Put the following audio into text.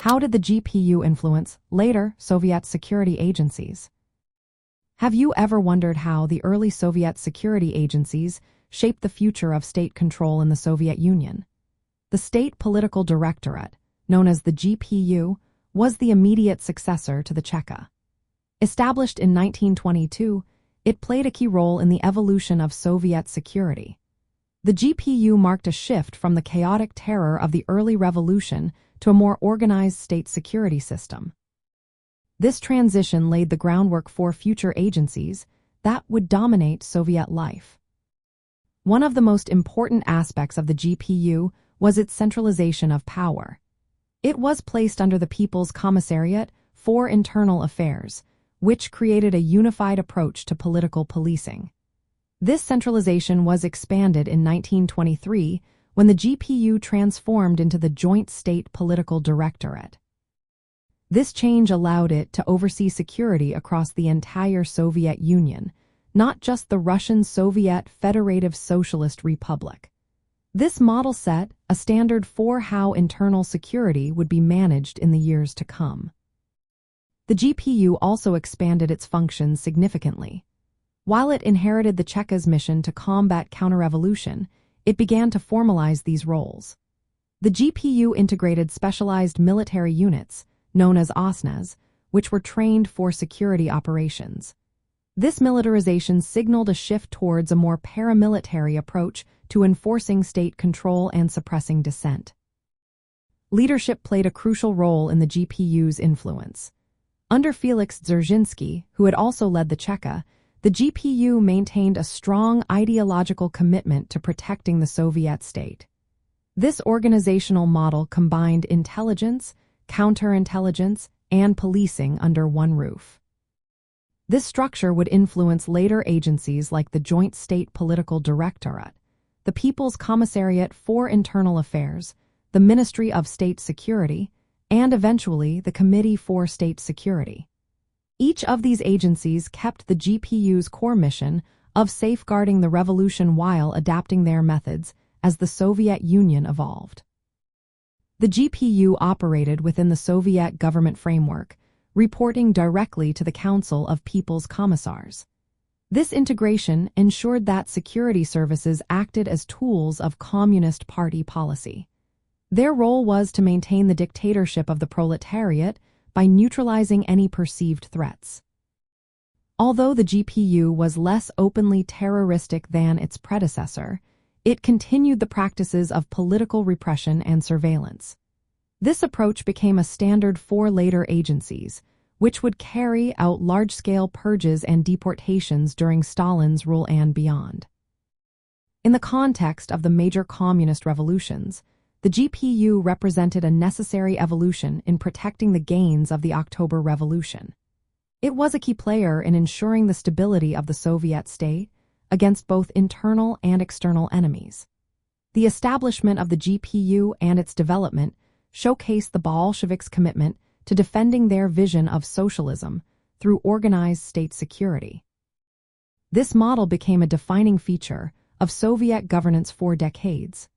How did the GPU influence, later, Soviet security agencies? Have you ever wondered how the early Soviet security agencies shaped the future of state control in the Soviet Union? The State Political Directorate, known as the GPU, was the immediate successor to the Cheka. Established in 1922, it played a key role in the evolution of Soviet security. The GPU marked a shift from the chaotic terror of the early revolution to a more organized state security system. This transition laid the groundwork for future agencies that would dominate Soviet life. One of the most important aspects of the GPU was its centralization of power. It was placed under the People's Commissariat for Internal Affairs, which created a unified approach to political policing. This centralization was expanded in 1923 when the GPU transformed into the Joint State Political Directorate. This change allowed it to oversee security across the entire Soviet Union, not just the Russian Soviet Federative Socialist Republic. This model set a standard for how internal security would be managed in the years to come. The GPU also expanded its functions significantly. While it inherited the Cheka's mission to combat counter-revolution, it began to formalize these roles. The GPU integrated specialized military units, known as OSNAs, which were trained for security operations. This militarization signaled a shift towards a more paramilitary approach to enforcing state control and suppressing dissent. Leadership played a crucial role in the GPU's influence. Under Felix Dzerzhinsky, who had also led the Cheka, the GPU maintained a strong ideological commitment to protecting the Soviet state. This organizational model combined intelligence, counterintelligence, and policing under one roof. This structure would influence later agencies like the Joint State Political Directorate, the People's Commissariat for Internal Affairs, the Ministry of State Security, and eventually the Committee for State Security. Each of these agencies kept the GPU's core mission of safeguarding the revolution while adapting their methods as the Soviet Union evolved. The GPU operated within the Soviet government framework, reporting directly to the Council of People's Commissars. This integration ensured that security services acted as tools of Communist Party policy. Their role was to maintain the dictatorship of the proletariat by neutralizing any perceived threats. Although the GPU was less openly terroristic than its predecessor, it continued the practices of political repression and surveillance. This approach became a standard for later agencies, which would carry out large-scale purges and deportations during Stalin's rule and beyond. In the context of the major communist revolutions, the GPU represented a necessary evolution in protecting the gains of the October Revolution. It was a key player in ensuring the stability of the Soviet state against both internal and external enemies. The establishment of the GPU and its development showcased the Bolsheviks' commitment to defending their vision of socialism through organized state security. This model became a defining feature of Soviet governance for decades.